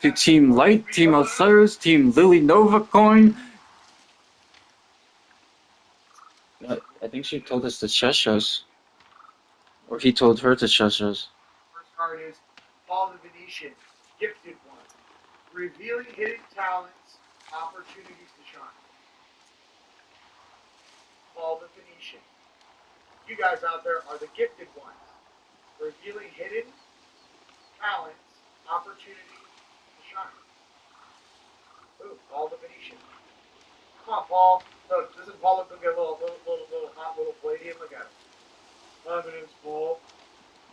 to Team Light, Team Osiris, Team Lily Nova coin. I think she told us to shush us. Or he told her to shush us. First card is Paul the Venetian, Gifted One. Revealing hidden talents, opportunities to shine. Paul the Venetian. You guys out there are the gifted ones. Revealing hidden talents, opportunities to shine. Ooh, Paul the Venetian. Come on, Paul. Look, doesn't Paul look like a little hot little Palladium? Look at him. My name's Paul.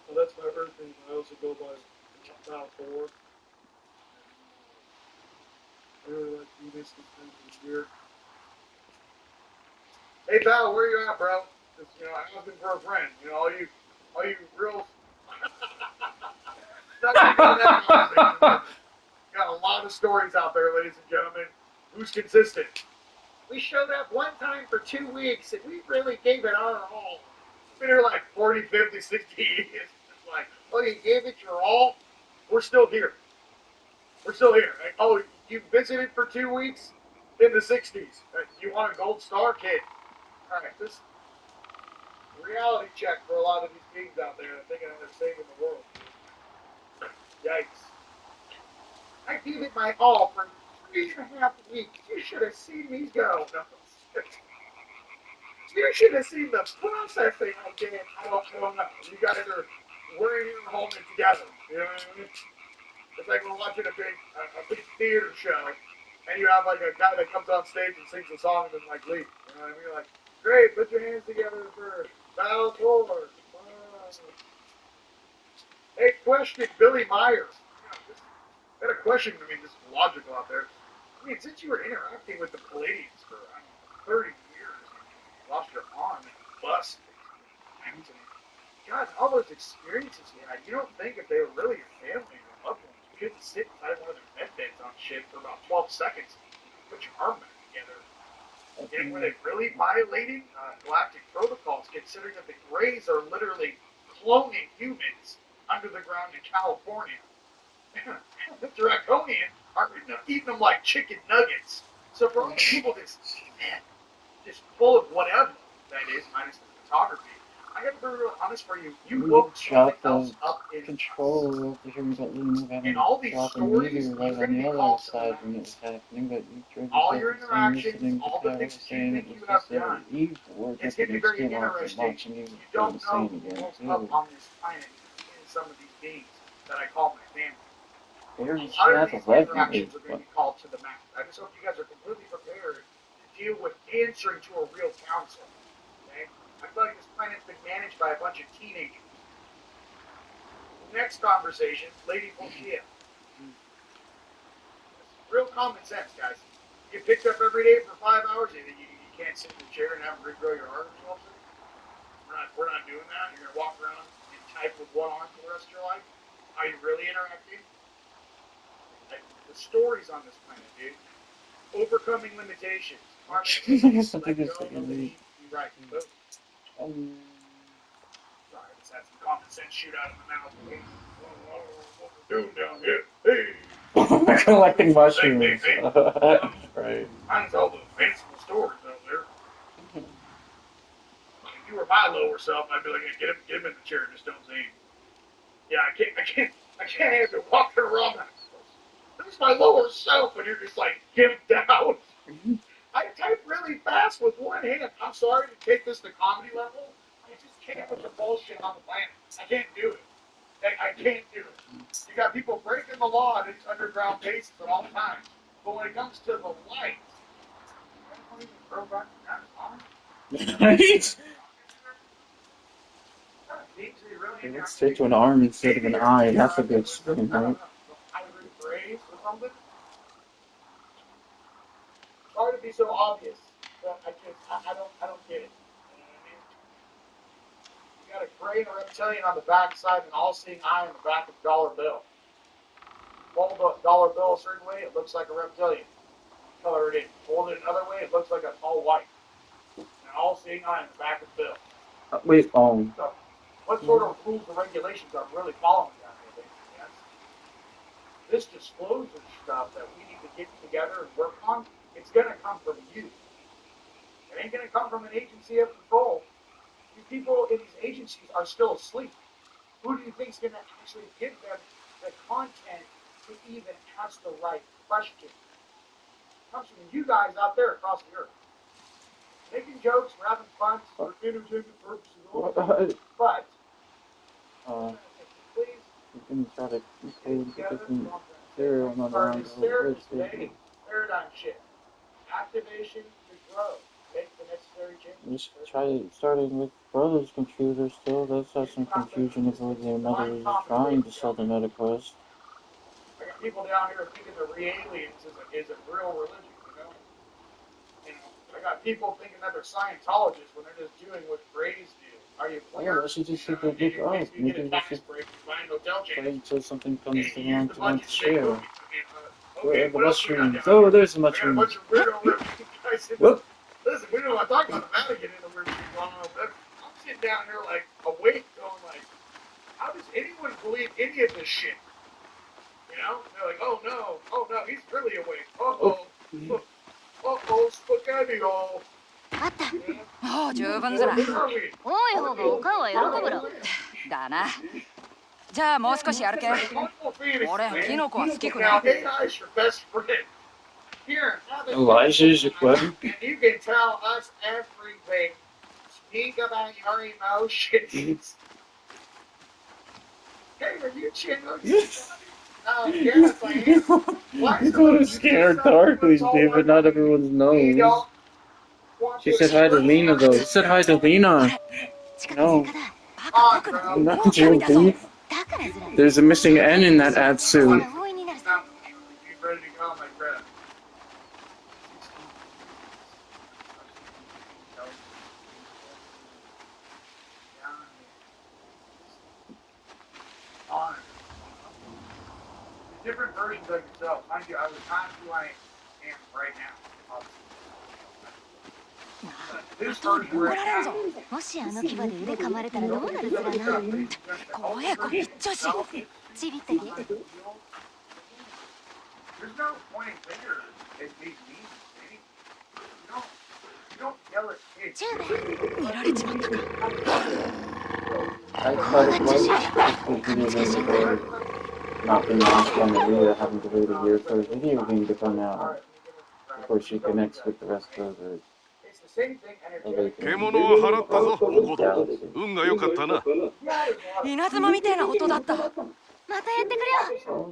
Well, that's my Earth name. I also go by Top 4. I really like Venus this year. Hey, pal, where you at, bro? Just, I'm looking for a friend. All you real. Got a lot of stories out there, ladies and gentlemen. Who's consistent? We showed up one time for 2 weeks, and we really gave it our all. We've been here like 40, 50, 60 years. It's like, oh, you gave it your all? We're still here. We're still here. Like, oh, you visited for 2 weeks in the 60s. You want a gold star, kid? All right, this reality check for a lot of these kings out there thinking they're saving the world. Yikes. I gave it my all for 3.5 weeks. You should have seen me go. No. You should have seen the processing I did. I don't know. You guys are wearing your helmet together. You know what I mean? It's like we're watching a big theater show, and you have like a guy that comes on stage and sings a song and then like leaves. You know what I mean? You're like, great, put your hands together for Battle Forward. Hey, question, Billy Myers. Got a question, just logical out there. Since you were interacting with the Palladians for 30 years, you lost your arm and bust, and God, all those experiences you had, you don't think if they were really your family or loved ones, you couldn't sit inside one of their med beds on shit for about 12 seconds and put your arm back together. And were they really violating galactic protocols, considering that the Greys are literally cloning humans under the ground in California? The Draconian are eating them like chicken nuggets. So for all the people that's, just full of whatever that is, minus the photography, I gotta be real honest for you. You woke something else up in control of the humans that move and all these stories, you're going to be called to the mountains. All your interactions, all the things that you have done, it's going to be very interesting. You don't know who woke up on this planet in some of these beings that I call my family. A lot of these interactions are going to be called to the map. I just hope you guys are completely prepared to deal with answering to a real council. Okay? I feel like this planet's been managed by a bunch of teenagers. Next conversation, Lady Voltaire. Real common sense, guys. You get picked up every day for 5 hours, and you can't sit in the chair and have them regrow your arms or something. We're not doing that. You're going to walk around and type with one arm for the rest of your life. Are you really interacting? Like, the stories on this planet, dude. Overcoming limitations. Something is like, right. Sorry, I just had some common sense shoot out of my mouth. What we're doing down here. Hey! Collecting mushrooms. Right. Mine's all the fanciful stories out there. If you were my lower self, I'd be like, hey, get him in the chair, just don't say anything. Yeah, I can't have you walking around. This is my lower self, and you're just like gimped out. I type really fast with one hand. I'm sorry to take this to comedy level. I just can't with the bullshit on the planet. I can't do it. I can't do it. You got people breaking the law in these underground bases at all times. But when it comes to the light, I don't even throw back the Right? Let's straight to an arm instead of an eye. That's a good spin, right? Sorry to be so obvious, but I don't get it. You know what I mean? You got a gray and a reptilian on the back side, and all-seeing eye on the back of dollar bill. Hold the dollar bill a certain way, it looks like a reptilian. Color it in. Hold it another way, it looks like a tall white. An all-seeing eye on the back of the bill. Wait, So, what sort of rules and regulations are really following down here, yes? this disclosure stuff that we need to get together and work on, it's going to come from you. It ain't going to come from an agency of control. These people in these agencies are still asleep. Who do you think is going to actually give them the content to even ask the right question? It comes from you guys out there across the earth. Making jokes, we're having fun for entertainment purposes only. But, please, you can try to code the together, different serial number on the today, paradigm shift. Activation to grow. Make the necessary changes. You should try starting with brother's computer still. That's had some confusion of whether their mother is trying to sell the MetaQuest. I got people down here thinking the re-aliens is a real religion, you know? I got people thinking that they're Scientologists when they're just doing what Braves do. Are you clear? Yeah, she just said that look up. Maybe we should wait until something comes along to want to share. Where are the mushrooms? Oh, there's the mushrooms. I got a bunch of weirdo guys. Whoop. Listen, we don't want to talk about the Vatican and the weird shit going on. I'm sitting down here like awake, going like, how does anyone believe any of this shit? You know? They're like, oh no, he's really awake. Spaghetti. あった。もう十分ずら。多い方がおかんは喜ぶろ。だな。じゃあもう少しやるけ。俺キノコは好きくない。Elijah's equipment. And you can tell us everything. Speak about your emotions. Hey, are you chill? Oh, yes, I am. You go to scare Darkly's, dude, but not everyone's knows. She said hi to Lena, though. She said hi to Lena. No. Not your beef. There's a missing N in that ad suit. Different versions of yourself. Mind you, I was not who I am right now. もしあの牙で腕噛まれたらどうなるずらな。怖え子一丁し。ちびったき。There's no pointing fingers. It makes me. You don't yell at kids. チューベ、見られちまったか。 I thought it was video game before not being launched on the Wii, having to wait a year for a video game to come out before she connects with the rest of the 獣は払ったぞ、おこと。運が良かったな。稲妻みたいな音だった。またやってくれよ。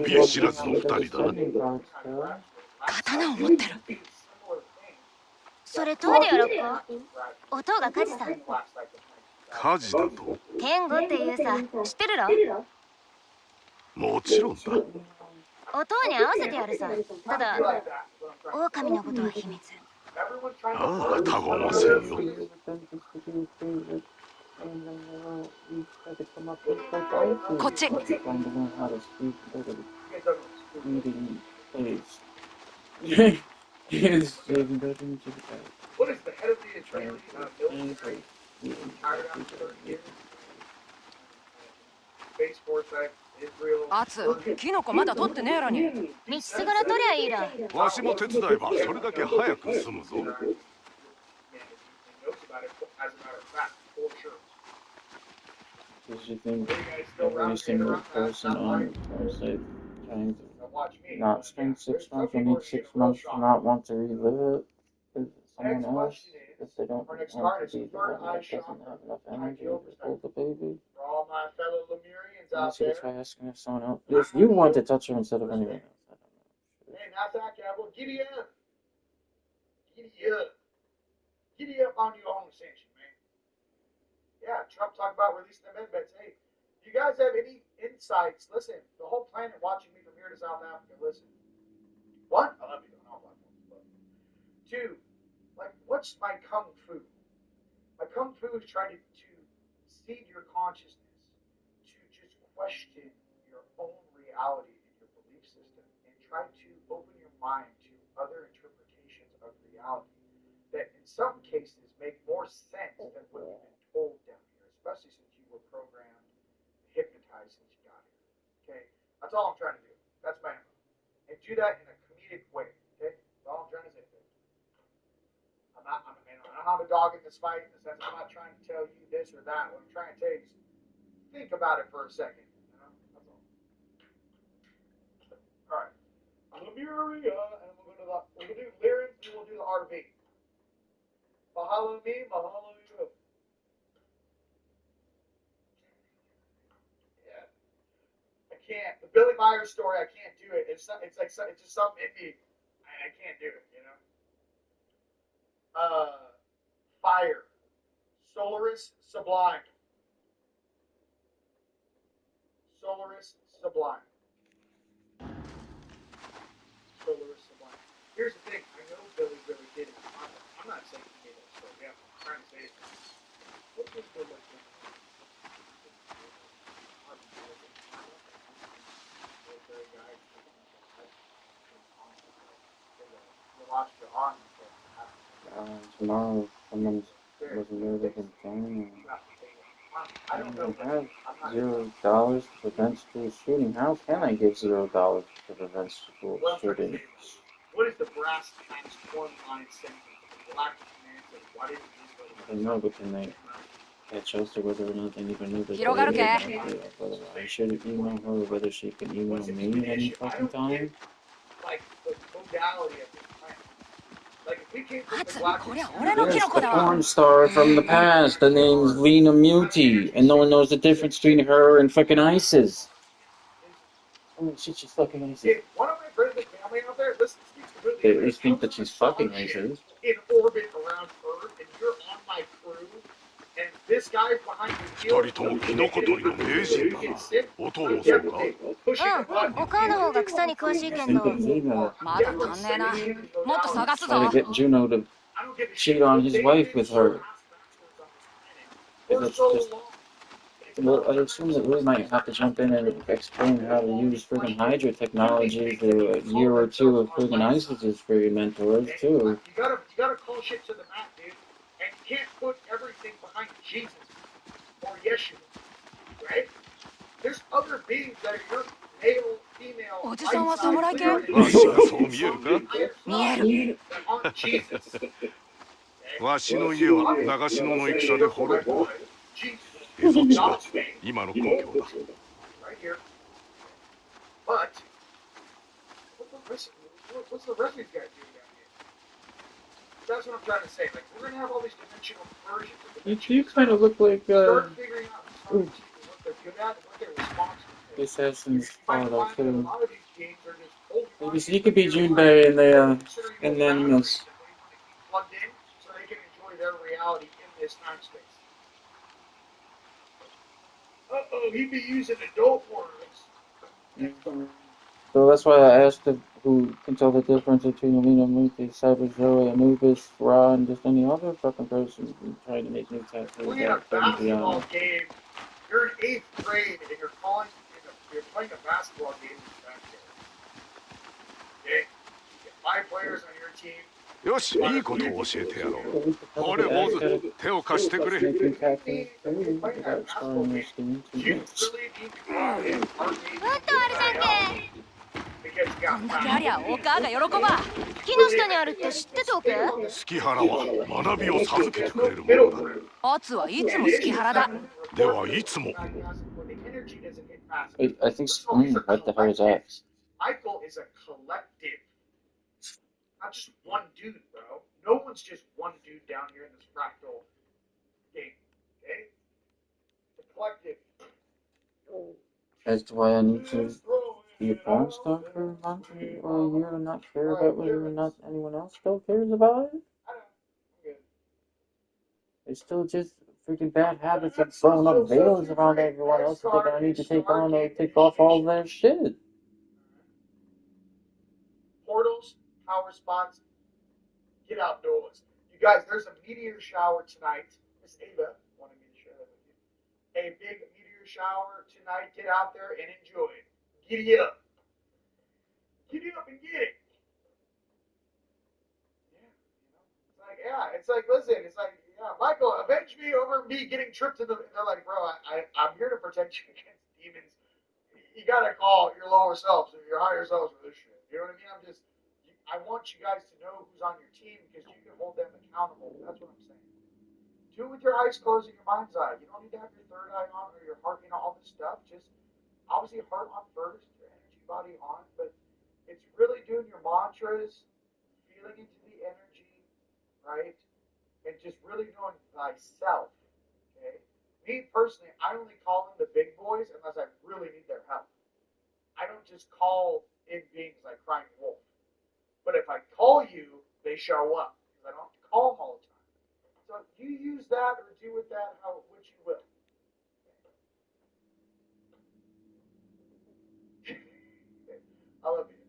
怯え知らずの二人だな。刀を持ってる。それトイレやろっか。音が火事さ。火事だと。天狗っていうさ、知ってるろ？もちろんだ。音に合わせてやるさ。ただ、狼のことは秘密。ああ、他言はせんよ。こっち。あつ、キノコまだ取ってねえらに。道すがら取りゃいいら。わしも手伝えばそれだけ早く済むぞ。Does she think every single person on website trying to not spend 6 months or need 6 months to not want to relive it with someone else if they don't want to be the one that doesn't have enough energy to hold the baby? I should try asking if someone else, if you want to touch her instead of anyone else. I don't know. Hey, not that guy. Well, giddy up. Giddy up. Giddy up on your own ascension, man. Yeah, Trump talked about releasing the amendments. Hey, you guys have any insights? Listen, the whole planet watching me from here to South Africa, listen. One, I love you. I don't know. Two, like, what's my kung fu? My kung fu is trying to seed your consciousness, to just question your own reality and your belief system, and try to open your mind to other interpretations of reality that in some cases make more sense than what you've been told down here, especially since you were programmed, hypnotized since you got here. Okay? That's all I'm trying to do. That's my MO. And do that in a comedic way. Okay? That's all I'm trying to say. I don't have a dog in this fight in the sense I'm not trying to tell you this or that. What I'm trying to tell you is think about it for a second. You know? That's all. Alright. Lemuria, and we'll do Lyrians and we'll do the RV. Mahalo me, mahalo you. Yeah. I can't. The Billy Myers story, I can't do it. It's just something in me. I can't do it, you know? Fire. Solaris Sublime. Solaris Sublime. Solaris Sublime. Here's the thing. I know Billy really did it. I'm not saying he made that story. Yeah, I'm trying to say it. What was the legend? Military guy. You lost your arm. Tomorrow, someone was murdered in town. I don't even have $0 to prevent school shooting. How can I give $0 to prevent school shooting? What is the brass tax form line saying? Black man said, why didn't you I don't know, but can they catch us or whether or not they even know that whether I should email her or whether she can email me at any fucking time? Like the modality of this plan. Like if we came from the There's the porn star from the past. The name's Lena Muti, and no one knows the difference between her and fucking ISIS. Oh shit, she's fucking ISIS. One of my friends and family out there, listen, They at least think that she's fucking ISIS. In orbit around Earth, and you're on my crew, and this guy's behind the wheel. 二人ともキノコ取りの名人だな。音もそうか。お母の方が草に詳しいけどまだ足んねえな。もっと探すぞ。Try to get Juno to cheat on his wife with her. Well, I assume that we might have to jump in and explain how to use friggin' Hydra technology to a year or two of friggin' ISIS's friggin' mentors, too. You gotta call shit to the mat, dude. And you can't put everything behind Jesus or Yeshua, right? There's other beings that are your male, female, おじさんは侍系？わしがそう見えるか？見える。わしの家は長篠の戦で滅ぼた。蝦夷地が今の故郷だ。But what's the rest of these guys doing down here? That's what I'm trying to say. Like we're gonna have all these dimensional versions of dimensions. You kind of look like Start figuring out what they're good at and what their response the Assassin's Shadow too. A lot of these games are just Maybe so you could be Junpei in the Animals. Plugged in so they can enjoy their reality in this time space. Uh-oh, he'd be using adult words. So that's why I asked who can tell the difference between Alina Muthi, Cyber Zoe, Anubis, Ra, and just any other fucking person trying to make new tattoos. Playing a basketball game. You're in 8th grade and you're playing a basketball game in the backyard. Okay? You get 5 players on your team. よし、いいことを教えてやろう。おれ、坊主、手を貸してくれ。こんだけありゃお母が喜ば。木の下にあるって知ってたわけ？月原は学びを授けてくれるものだ。アツはいつも月原だ。ではいつも。I think what the hell is that? Michael is a collective. Not just one dude, bro. No one's just one dude down here in this fractal game. Okay? The collective. That's why I need to be a porn star for a month or a year and not care about whether or not anyone else still cares about it? It's still just freaking bad habits of throwing up veils around everyone else that they're gonna need to take on or take off all their shit. Portals, power spots, get outdoors. You guys, there's a meteor shower tonight. Miss Ava wanted me to share that with you. A big meteor shower tonight. Get out there and enjoy it. Giddy up. Giddy up and get it. Yeah, it's like, listen, it's like, yeah, Michael, avenge me over me getting tripped in the, they're like, bro, I'm here to protect you against demons. you gotta call your lower selves or your higher selves for this shit. You know what I mean? I want you guys to know who's on your team because you can hold them accountable. That's what I'm saying. Do it with your eyes closed and your mind's eye. You don't need to have your third eye on or your heart, all this stuff. Just obviously heart on first, your energy body on, but it's really doing your mantras, feeling into the energy, right? And just really knowing thyself. Okay? Me personally, I only call in the big boys unless I really need their help. I don't just call in beings like crying wolf. But if I call you, they show up. Because I don't have to call them all the time. So you use that or do with that which you will. I love you.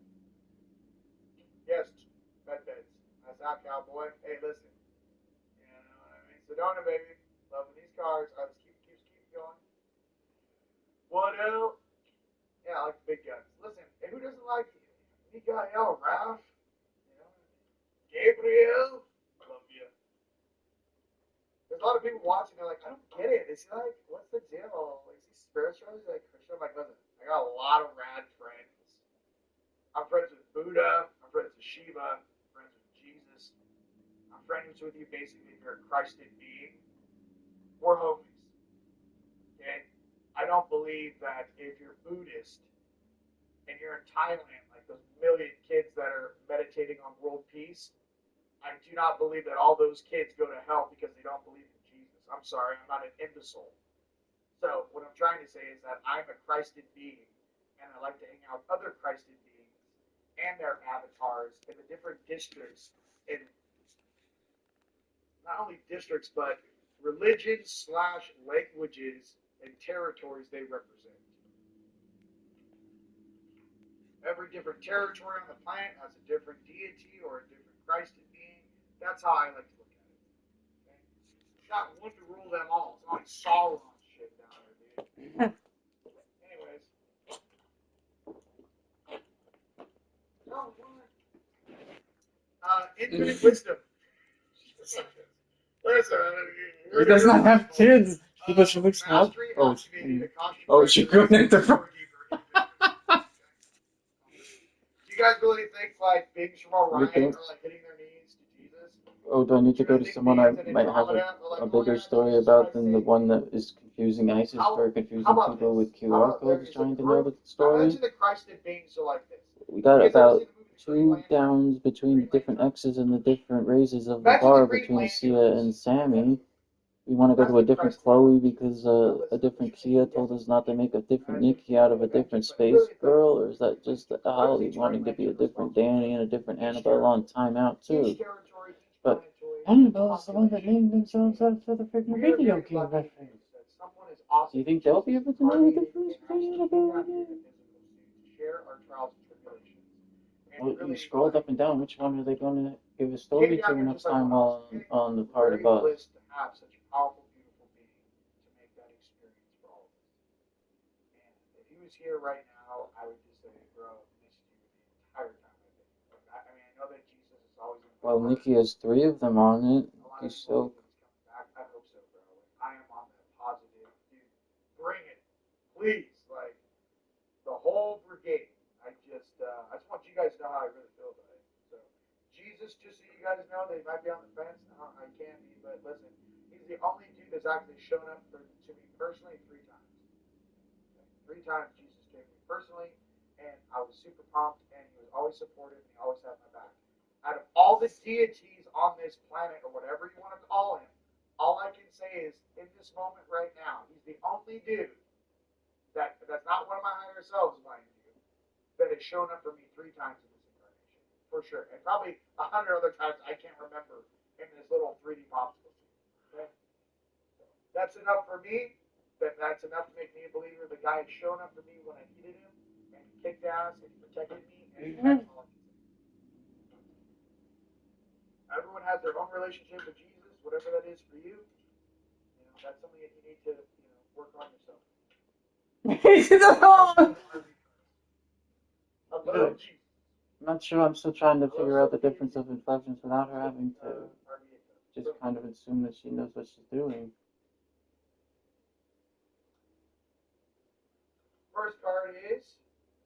Yes, beds. That's out, cowboy. Hey, listen. You know what I mean? Sedona, baby. Loving these cars. Let's keep going. What else? Yeah, I like the big guns. Listen, who doesn't like Mikael, Ralph? You know, Gabriel? I love you. There's a lot of people watching. They're like, I don't get it. Is he like, what's the deal? Is he spiritual? Is he like Christian? I'm like, listen, I got a lot of rad friends. I'm friends with Buddha. I'm friends with Shiva. I'm friends with Jesus. I'm friends with you basically if you're a Christed being. We're homies. Okay? I don't believe that if you're Buddhist and you're in Thailand, like those million kids that are meditating on world peace, I do not believe that all those kids go to hell because they don't believe in Jesus. I'm sorry, I'm not an imbecile. So what I'm trying to say is that I'm a Christed being, and I like to hang out with other Christed beings and their avatars in the different districts, in not only districts, but religions / languages and territories they represent. Every different territory on the planet has a different deity or a different Christed being. That's how I like to look at it. Okay? It's not one to rule them all. It's not like Sauron shit down there, dude. Anyways. Infinite wisdom. Listen, he does not have kids. People should look up. Oh, she couldn't. Do you guys really think like beings from Orion are like hitting their knees to Jesus? Oh, do I need to go to someone I might have a bigger story about than the one that is confusing ISIS for confusing people with QR codes trying to know the story? We got about 2 downs between the different X's and the different raises of the bar between Sia and Sammy. We want to go to a different Chloe because a different Kia told us not to make a different Nikki out of a different space girl, or is that just Holly wanting to be a different Danny and a different Annabelle on timeout too? But Annabelle is the one that named themselves after the freaking video game reference. Do you think they'll be able to know the difference between Annabelle and you? Well, you scrolled up and down. Which one are they going to give a story to next time while on the party bus? Powerful, beautiful being to make that experience for all of us. And if he was here right now, I would just say, bro, missed you the entire time I've been here. I mean, I know that Jesus is always in Well, Nikki has 3 of them on it. He's so. I hope so, bro. I am on that positive, dude. Bring it, please. Like the whole brigade. I just want you guys to know how I really feel about it. So, Jesus, just so you guys know, they might be on the fence. I can be, but listen. He's the only dude that's actually shown up to me personally 3 times. 3 times Jesus came to me personally, and I was super pumped, and he was always supportive, and he always had my back. Out of all the deities on this planet, or whatever you want to call him, all I can say is, in this moment right now, he's the only dude that's not one of my higher selves, mind you, that has shown up for me 3 times in this incarnation, for sure. And probably 100 other times I can't remember in this little 3D popsicle. Okay? That's enough for me. That's enough to make me a believer. The guy has shown up for me when I needed him, and he kicked ass, and he protected me, and that's all I can say. Everyone has their own relationship with Jesus, whatever that is for you. You know, that's something that you need to, work on yourself. I'm not sure. I'm still trying to figure out the difference of inflections without her having to just kind of assume that she knows what she's doing. First card is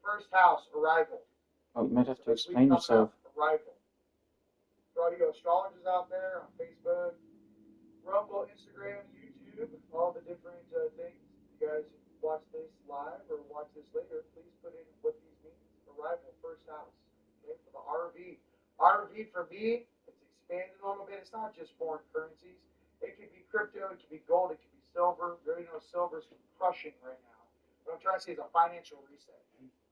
first house, arrival. Oh, you might have to explain yourself. Arrival. For all you astrologers out there on Facebook, Rumble, Instagram, YouTube, all the different things. You guys watch this live or watch this later, please put in what these mean. Arrival, first house. Okay, for the RV. RV for me, it's expanded a little bit. It's not just foreign currencies. It could be crypto, it could be gold, it could be silver. You already know silver's crushing right now. What I'm trying to say is a financial reset.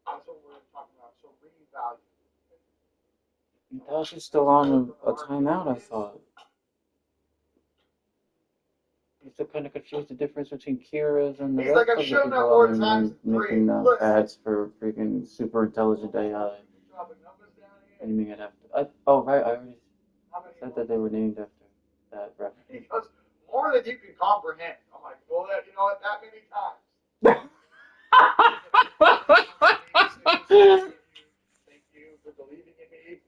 That's what we're talking about. So revalue. That was still on a timeout, I thought. I'm still kind of confused the difference between Kira's and the rest of the people out there making ads for freaking super intelligent AI. Naming it after. Oh, right, I already said that they were named after that reference. Because more than you can comprehend. I'm like, well, you know what, that many times. Thank you for believing in me,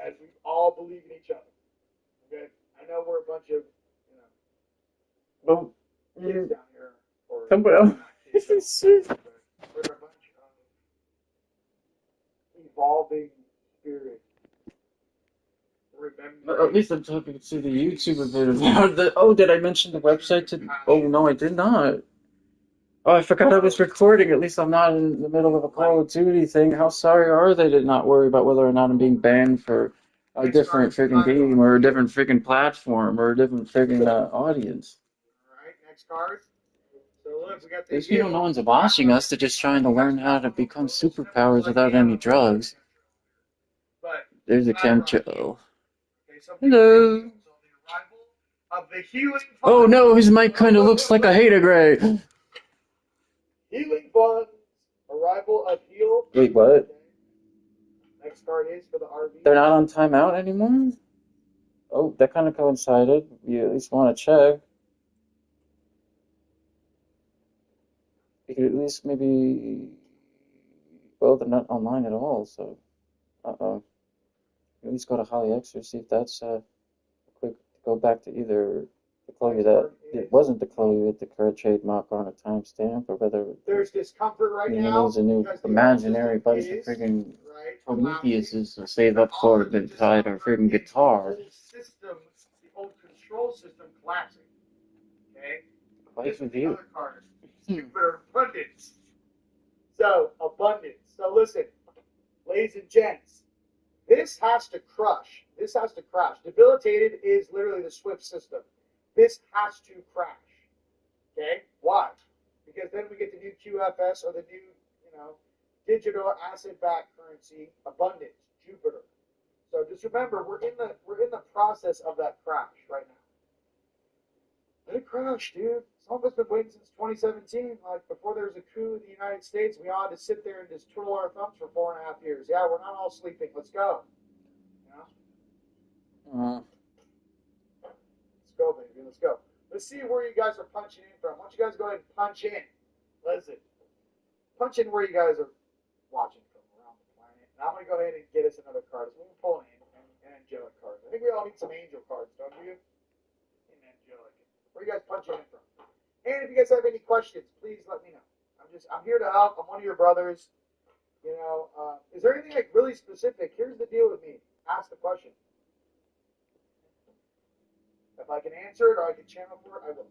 as we all believe in each other. Okay, I know we're a bunch of, kids down here, or somebody else. We're a bunch of evolving spirits. At least I'm talking to the YouTube bit about the. Oh, did I mention the website? Oh no, I did not. Oh, I forgot I was recording. At least I'm not in the middle of a Call of Duty thing. How sorry are they to not worry about whether or not I'm being banned for a different freaking game or a different freaking platform or a different freaking audience? Alright, next card. So look, we got These people, no one's watching us. They're just trying to learn how to become superpowers without any drugs. There's a chemtrail. Hello. Oh no, his mic kind of looks like a hater gray. Healing funds. Arrival of heal. Wait, what? Next card is for the RV. They're not on timeout anymore? Oh, that kind of coincided. You at least want to check. You could at least maybe. Well, they're not online at all, so. Uh-oh. At least go to Holly X or see if that's quick. Go back to either the Chloe that it wasn't the Chloe with the correct trademark on a timestamp, or whether there's discomfort right now. There's a new imaginary bunch of freaking Prometheuses to save up for it and tied our freaking guitar. The old control system collapsing. Okay. Life of you. Jupiter abundance. So abundance. So listen, ladies and gents. This has to crush. This has to crash. Debilitated is literally the SWIFT system. This has to crash. Okay? Why? Because then we get the new QFS or the new, digital asset-backed currency, abundance, Jupiter. So just remember, we're in the process of that crash right now. Let it crash, dude. Some of us have been waiting since 2017. Like before there was a coup in the United States, we all had to sit there and just twiddle our thumbs for 4.5 years. Yeah, we're not all sleeping. Let's go. Let's go, baby. Let's go. Let's see where you guys are punching in from. Why don't you guys go ahead and punch in? Listen. Punch in where you guys are watching from around the planet. And I'm going to go ahead and get us another card. So we can pull an angelic card. I think we all need some angel cards, don't you? An angelic. Where you guys punching in from? And if you guys have any questions, please let me know. I'm here to help. I'm one of your brothers. Is there anything like really specific? Here's the deal with me. Ask the question. If I can answer it or I can channel for it, I will.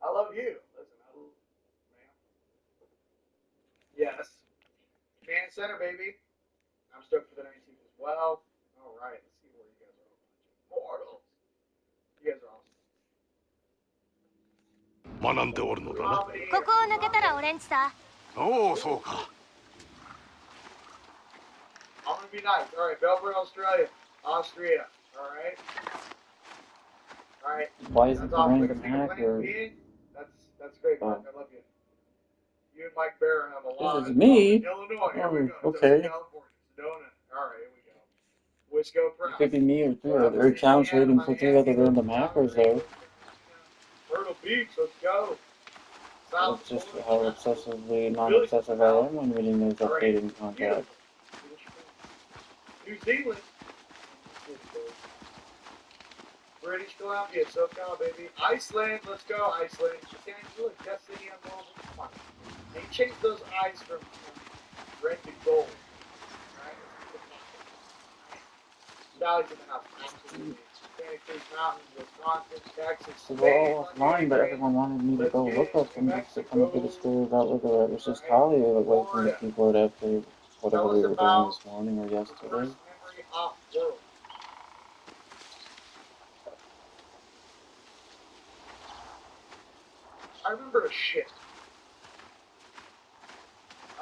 I love you. Listen, I love man. Yes. Man Center, baby. I'm stoked for the 19th as well. All right, let's see where you guys are. Mortals. You guys are awesome. 学んでおるのだな。ここを抜けたらオレンジさ。おお、そうか。I'm gonna be nice. All right, Melbourne, Australia. Austria. All right. All right. Why isn't the awesome. random hacker? That's great, Mark. I love you. You and Mike Bear have a lot. This is me. Illinois. Here we go. Okay. California. Sedona. All right, here we go. Wisco Proud. It could be me or 3 other accounts waiting for 3 other random hackers, though. Myrtle beach. Let's go. South It's just Florida, how Chatsworth. obsessively non-obsessive I am when reading those updating contracts. New Zealand. British Columbia, SoCal, baby. Iceland, let's go, Iceland. San Diego, best city on the world. Come on. They changed those eyes from red to gold. Right? Valley's in the house. Absolutely. Santa Cruz Mountains, Wisconsin, Texas, So we're Spain, all let's offline, but get it. everyone wanted me to Let's go get look it. up New them just to come up with a Mexico, story about whether it was just right? Holly away from the Florida. keyboard after whatever Tell we us were doing about this morning or the yesterday. worst memory of the world. I remember a ship.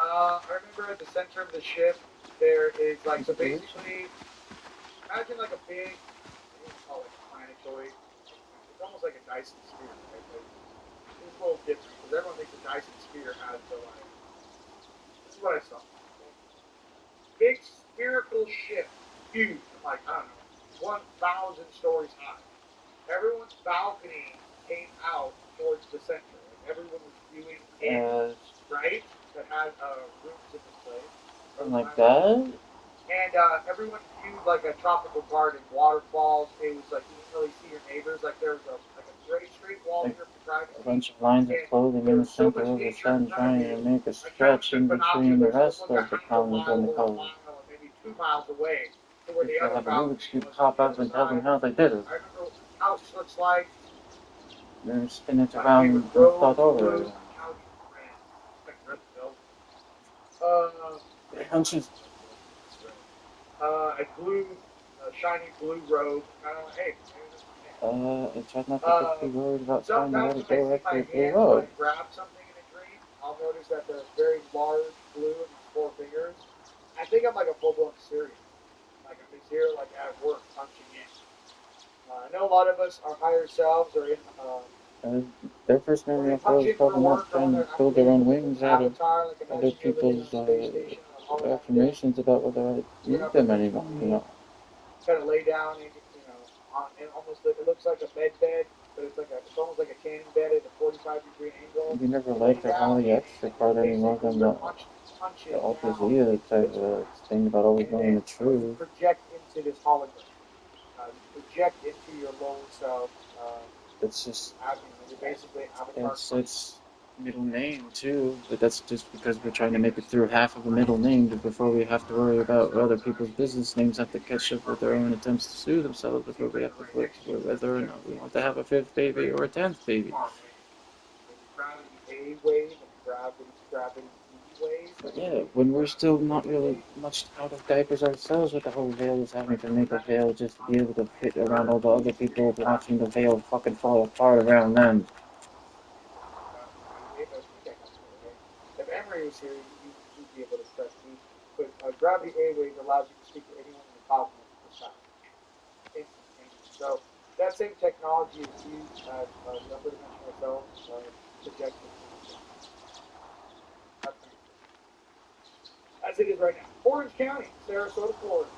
I remember at the center of the ship, there is like, so basically, imagine like a big, I don't call it a planetoid. It's almost like a Dyson sphere, right? Like, it's a little different because everyone thinks a Dyson sphere has the like, this is what I saw. Big spherical ship, huge, like, I don't know, 1,000 stories high. Everyone's balcony came out towards the center. Like, everyone was viewing in, right? That had rooms in this place. Like that? And everyone viewed like a tropical garden, waterfalls. It was like you didn't really see your neighbors. Like there was a straight wall Like here for privacy. a bunch of lines of clothing in the center of the sun trying to make a stretch in between the rest of the columns and the colors. Maybe 2 miles away to where If the they other have a Rubik's balcony Cube was pop on up the and other tell them side. how they did it. I remember what the couch looks like. Then spin it My around favorite and robe, start over blue, again. couch red. Like red velvet. Hunches. A blue, shiny blue robe. Kind of like, hey, I tried not to get too worried about trying to let sometimes it when I go see my after it blew hands when I up. grab something in a dream, I'll notice that they're very large, blue, and these 4 fingers. I think I'm like a full-blown Syrian. Like I'm just here, like at work, punching in. I know a lot of us, our higher selves, are in. Their first memory of Punch was in for probably not work on trying their to build their own wings out of avatar. Like other imagine you're living on people's a space station on a hologram. affirmations about whether I need them anymore. You know. Kind of lay down and and almost it looks like a bed, but it's almost like a tanning bed at a 45-degree angle. We never liked the Holly extra part any more than the Alta Zia type of thing about always knowing the truth. Project into this hologram. Project into your lower self. It's just You're basically avatar. it's middle name too, but that's just because we're trying to make it through half of a middle name before we have to worry about other people's business names have to catch up with their own attempts to sue themselves before we have to flip to whether or not we want to have a 5th baby or a 10th baby. Gravity A wave and gravity E wave. Yeah, when we're still not really much out of diapers ourselves with the whole veil is having to make a veil just to be able to fit around all the other people watching the veil fucking fall apart around them. If Emery was here, you'd be able to stress me. But gravity A wave allows you to speak to anyone in the cosmos for sound. So that same technology is used as the upper dimensional self projection. As it is right now. Orange County, Sarasota, Florida.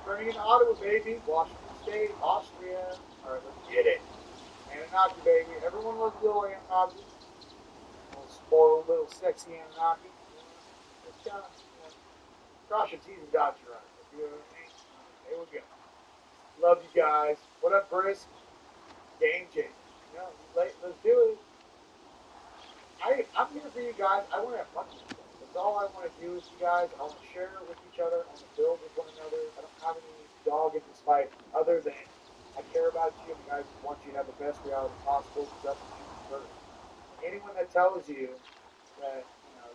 Turning into Ottawa, baby. Washington State, Austria. All right, let's get it. Anunnaki, baby. Everyone loves little Anunnaki. Little spoiled, little sexy Anunnaki. It's kind of, cross your T's and dot your I's. You know what I mean? Here we go. Love you guys. What up, Brisk? Game changer. Let's do it. I'm here for you guys. I want to have fun with you guys. That's all I want to do with you guys. I want to share with each other. I want to build with one another. I don't have any dog in this fight other than I care about you and guys want you to have the best reality possible because that's what you deserve. Anyone that tells you that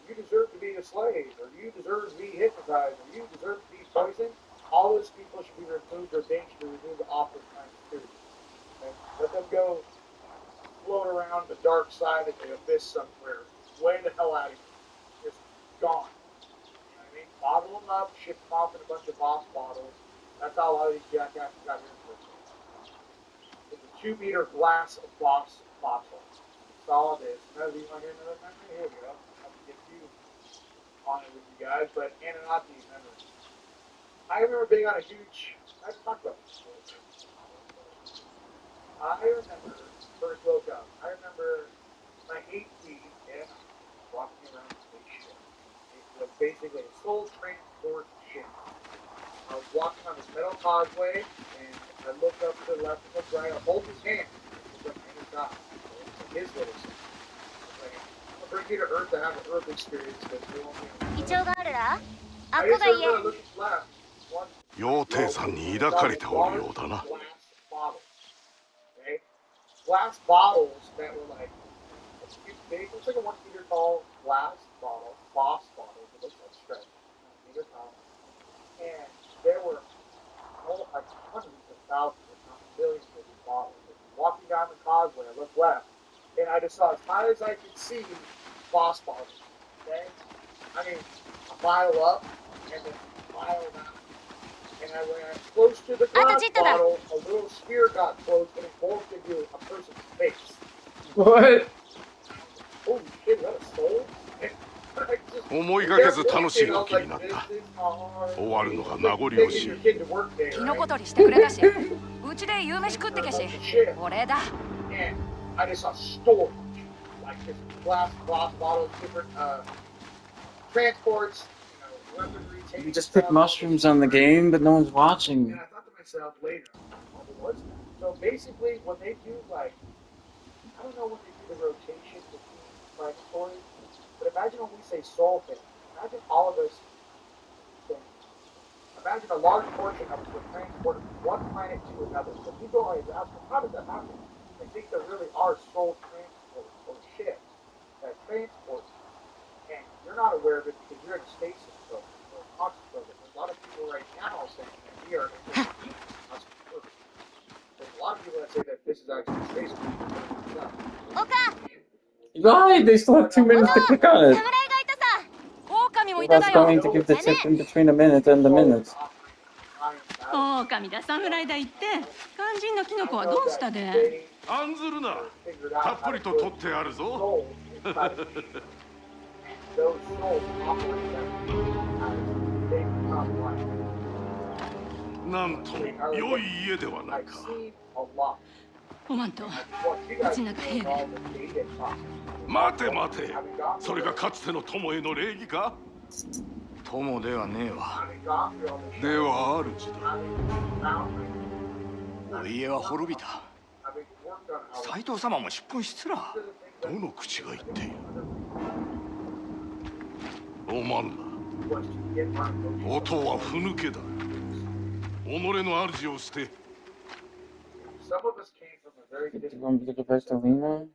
you deserve to be a slave or you deserve to be hypnotized or you deserve to be poisoned, all those people should be removed or they should be removed off their planet. Okay? Let them go float around the dark side of the abyss somewhere. Way the hell out of here. Just gone. You know what I mean? Bottle them up, ship them off in a bunch of boss bottles. That's how a lot of these jackasses got here for. It's a 2-meter glass of boss bottle. That's all it is. Now, do you want to hear another memory? Here we go. I'll get you on it with you guys. But Anunnaki memory. I remember being on a huge. I've talked about this before. I remember first woke up. I remember my 8 feet and walking around the spaceship. It was basically a soul transport ship. I was walking on this metal causeway, and I look up to the left and look right. I hold his hand. He's like his eye. It's his little son. Like, I'll bring you to Earth to have an Earth experience because you won't be able to. I just remember looking left. One 羊蹄さんに抱かれておるようだな。 glass bottles. Okay? Glass bottles that were like big. It looks like a 1 meter tall glass bottle, boss bottle. It looks like stretch, 1 meter tall. And there were like hundreds of thousands, if not millions of these bottles. Walking down the causeway, I looked left, and I just saw as high as I could see boss bottles. Okay? I mean, a mile up and then a mile down. And when I was close to the glass bottle, a little spear got close and it morphed into a person's face. What? Holy shit, is that a soul? 思いがけず楽しい時になった。終わるのが名残惜しい。キノコ取りしてくれたし、うちで夕飯食ってけし、これだ。I just saw storage, like this glass bottles, different transports, weaponry. You just pick mushrooms on the game, but no one's watching. And I thought to myself later, what's that? So basically, when they do like, I don't know when they do the rotation between planetoids, but imagine when we say soul thing. Imagine all of us. Imagine a large portion of us were transported from one planet to another. So people always ask, how does that happen? I think there really are soul transports or ships that transport you. And you're not aware of it because you're in a stasis program or a conscious program. There's a lot of people right now saying that we are in a conscious program. There's a lot of people that say that this is actually a space program. Right, they still have 2 minutes to click on it. That's going to give the tip in between a minute and the minutes. 狼だ侍だ言って肝心のキノコはどうしたで案ずるな。たっぷりと取ってあるぞ。なんと良い家ではないか。おまんとうちの中平で。待て待て、それがかつての友への礼儀か。友ではねえわ。では主だ。お家は滅びた。斎藤様も出奔しつら。どの口が言っている。おまんら、音はふぬけだ。己の主を捨て。Did you want me to go back to Lena?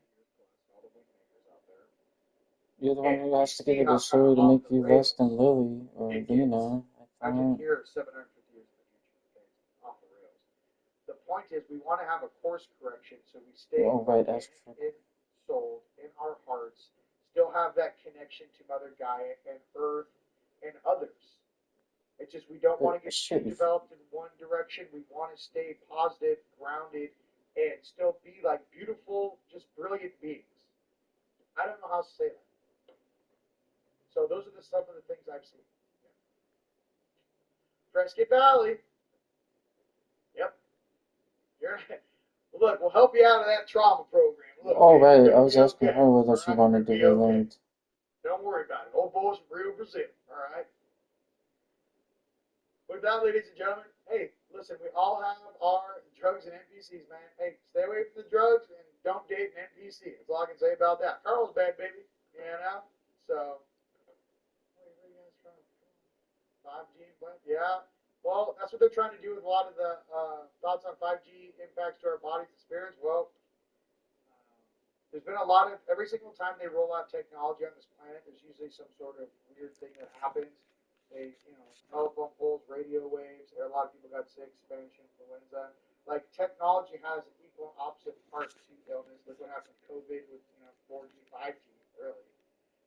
You're the one who has to give it a story to make you less than Lily or Lena. I can hear 750 years in the future. Okay, off the rails. The point is, we want to have a course correction so we stay in soul, in our hearts, still have that connection to Mother Gaia and Earth and others. It's just we don't want to get too developed in one direction. We want to stay positive, grounded, and still be like beautiful, just brilliant beings. I don't know how to say that. So those are some of the things I've seen. Prescott Valley. Yep. Look, we'll help you out of that trauma program. Look, oh, right. I was asking her whether she wanted to be linked. Don't worry about it. Old boys from Rio, Brazil. All right. With that, ladies and gentlemen, hey, listen, we all have our drugs and NPCs, man. Hey, stay away from the drugs and don't date an NPC. That's all I can say about that. Carl's bad, baby. You know? So, what are you guys trying to do? 5G implant? Yeah. Well, that's what they're trying to do with a lot of the thoughts on 5G impacts to our bodies and spirits. Well, there's been a lot of, every single time they roll out technology on this planet, there's usually some sort of weird thing that happens. They, telephone poles, radio waves. A lot of people got sick, Spanish influenza. Like, technology has an equal and opposite part to illness. Look what happened with COVID with, 4G, 5G, really.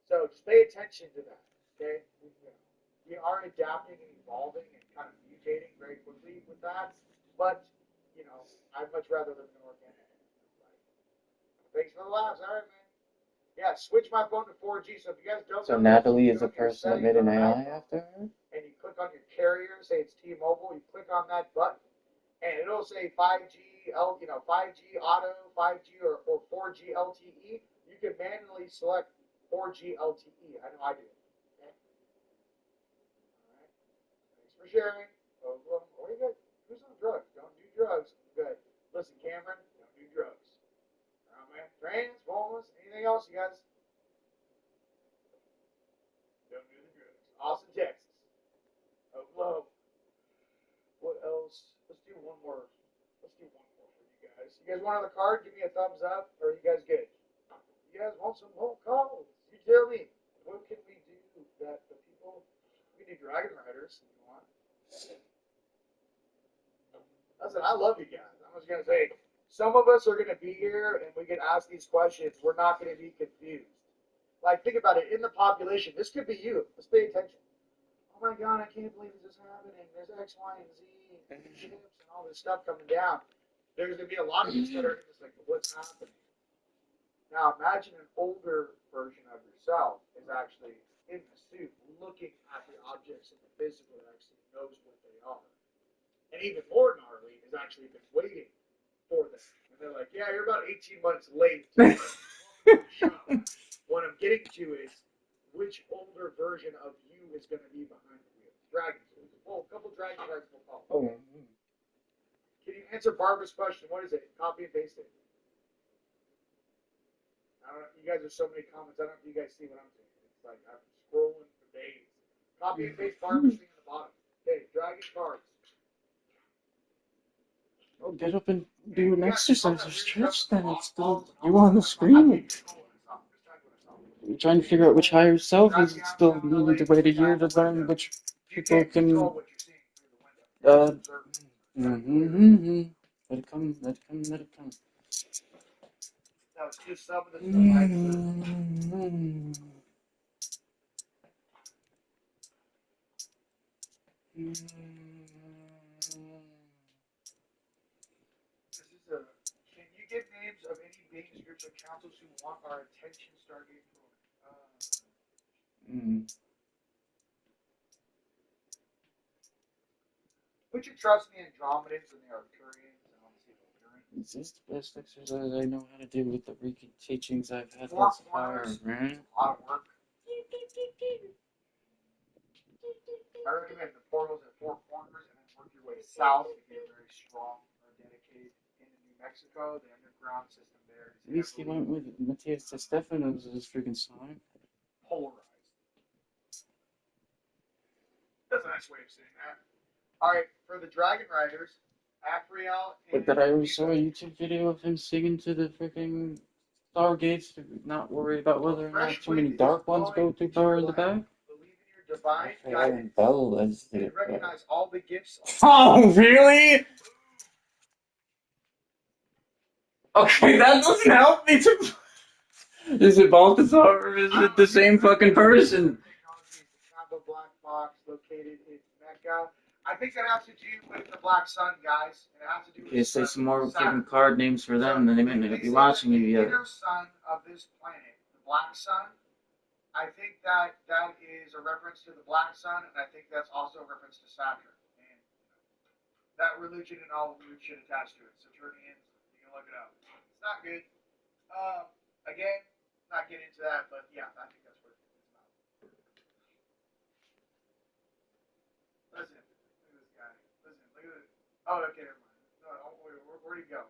So just pay attention to that, okay? We are adapting and evolving and kind of mutating very quickly with that. But, I'd much rather live in an organic. Thanks for the laughs. All right, man. Yeah, switch my phone to 4G. So if you guys don't know, so Natalie is the person that made an AI after her? And you click on your carrier, say it's T-Mobile, you click on that button, and it'll say 5G 5G 5G auto, 5G or 4G LTE, you can manually select 4G LTE. I know I do. Okay. All right. Thanks for sharing. Oh, what are you guys? Who's on drugs? Don't do drugs. Good. Listen, Cameron, don't do drugs. All right, man. Transformers. Anything else, you guys? Don't do the drugs. Austin, Texas. Oklahoma. What else? Let's do one more. Let's do one more for you guys. You guys want another card? Give me a thumbs up. Or are you guys good? You guys want some more calls? You tell me. What can we do that the people? We can do Dragon Riders if you want. Listen, I love you guys. I'm just gonna say, some of us are gonna be here and we can ask these questions. We're not gonna be confused. Like, think about it. In the population, this could be you. Let's pay attention. Oh my God, I can't believe this is happening. There's X, Y, and Z, and ships, and all this stuff coming down. There's going to be a lot of us that are just like, what's happening? Now, imagine an older version of yourself is actually in the suit, looking at the objects in the physical that actually knows what they are. And even more gnarly has actually been waiting for them. And they're like, yeah, you're about 18 months late. What I'm getting to is, which older version of you is going to be behind the wheel? Dragons. Well, a couple dragon rights will call. Oh. Can you answer Barbara's question? What is it? Copy and paste it. I don't know. You guys are so many comments. I don't know if you guys see what I'm doing. It's like I'm scrolling for days. Copy and paste Barbara's thing at the bottom. Okay, dragon cards. Oh, get up and do an exercise or stretch, then it's still you on the screen. You're trying to figure out which higher self is still needing to wait a year to learn which people can. Let it come, let it come, let it come. That's just some of the stuff. Can you give names of any beings, groups, or councils who want our attention? Stargate Put your trust in the Andromedans and the Arcturians, and obviously the Arcturians. Is this the best exercise I know how to do with the recent teachings I've had thus far, right? A lot of work. I recommend the portals at Four Corners and then work your way south to get very strong or dedicated into New Mexico. The underground system there is At least he went with Matthias de Stefano's freaking song. Polarized. That's a nice way of saying that. Alright, for the Dragon Riders, Afriel and... But that I already saw a YouTube video of him singing to the freaking Stargates to not worry about whether or not too many dark ones go too far in the back. Believe in your divine guidance and recognize all the gifts. Oh, really? Okay, that doesn't help me too. Is it Balthazar or is it the same fucking person? Black box located in Mecca. I think that has to do with the Black Sun, guys. And it has to do with say some more freaking card names for them, then they may not be watching you yet. The inner sun of this planet, the Black Sun, I think that that is a reference to the Black Sun, and I think that's also a reference to Saturn. And that religion and all the weird shit attached to it. Saturnians, you can look it up. It's not good. Again, not get into that, but yeah, I think that's what it's about. Listen, look at this guy. Listen, look at this. Oh, okay, never mind. No, where'd he go?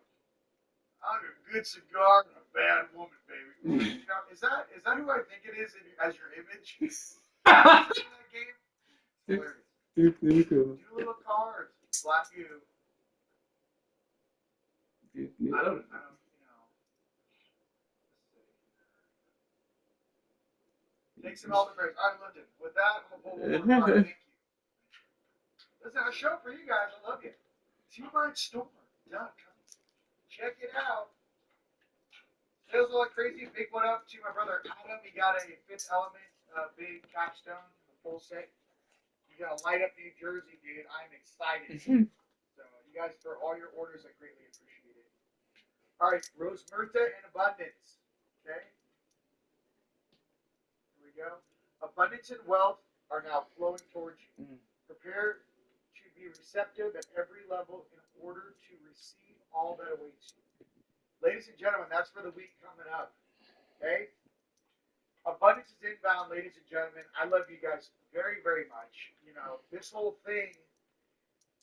I'm a good cigar and a bad woman, baby. Now, is that who I think it is as your image? Is that game? Hilarious. Do little cards. Slap you. I don't, you know. Take some elderberries. I lived it. With that, I'm going to pull one. Thank you. Listen, a show for you guys. I love you. TMindStorm.com. Check it out. Sales are like crazy. Big one up to my brother Adam. He got a Fifth Element big capstone, the full set. You got to light up New Jersey, dude. I'm excited. So, you guys, for all your orders, I greatly appreciate it. All right, Rose Myrta and Abundance. Okay? Go. Abundance and wealth are now flowing towards you. Prepare to be receptive at every level in order to receive all that awaits you. Ladies and gentlemen, that's for the week coming up. Okay? Abundance is inbound, ladies and gentlemen. I love you guys very, very much. You know, this whole thing,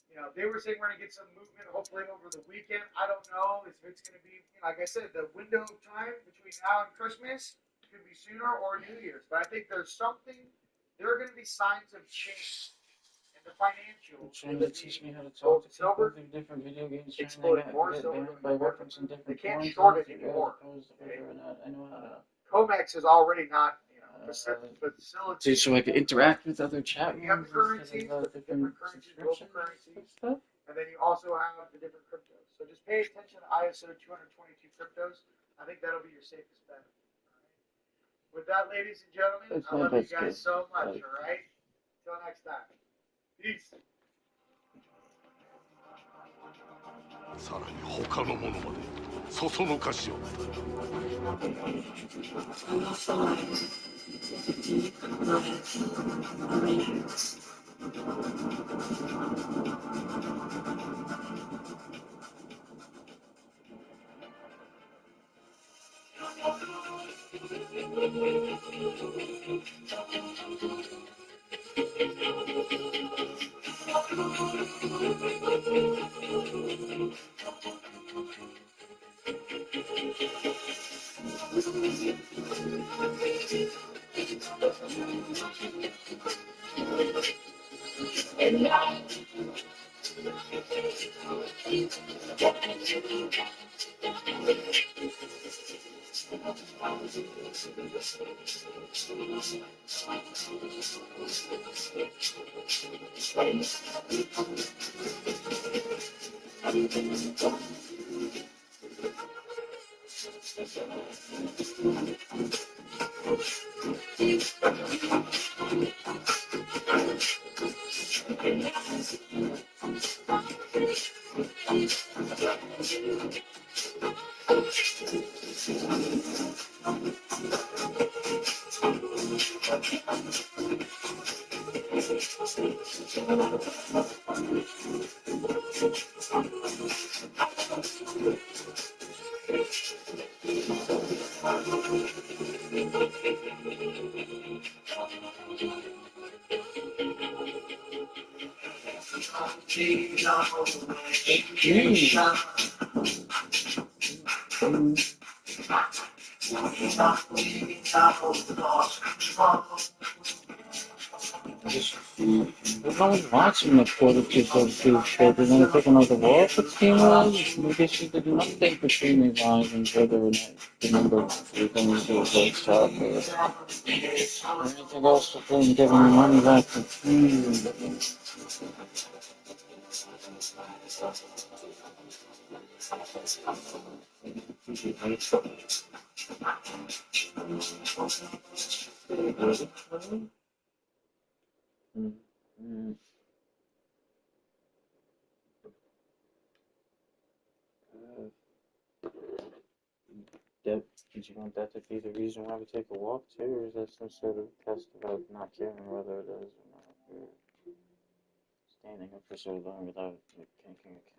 you know, they were saying we're going to get some movement hopefully over the weekend. I don't know if it's going to be, you know, like I said, the window of time between now and Christmas could be sooner or New Year's. But I think there are going to be signs of change in the financials. Trying to teach me how to talk to people through different video games, trying to get banned by referencing different can't porn short it sites, anymore. as opposed to whether or not I know how to. Comex is already not, you know, facilitated so I could interact with other chat rooms. You have the currencies, different currencies, global currencies, stuff. and then you also have the different cryptos. So just pay attention to ISO 222 cryptos. I think that'll be your safest bet. Right. With that, ladies and gentlemen, I love you guys so much. All right. Until next time. Peace. さらに他のものまでそそのかしおった。No one's watching the quarter to go to show. They're going to take another walk with Team Wise. I guess she did nothing between these lines and whether or not the number of things do a great job or anything else to them giving the money back to Team. Did you want that to be the reason why we take a walk too, or is that some sort of test about not caring whether it is or not? Or standing up for so long without kinking a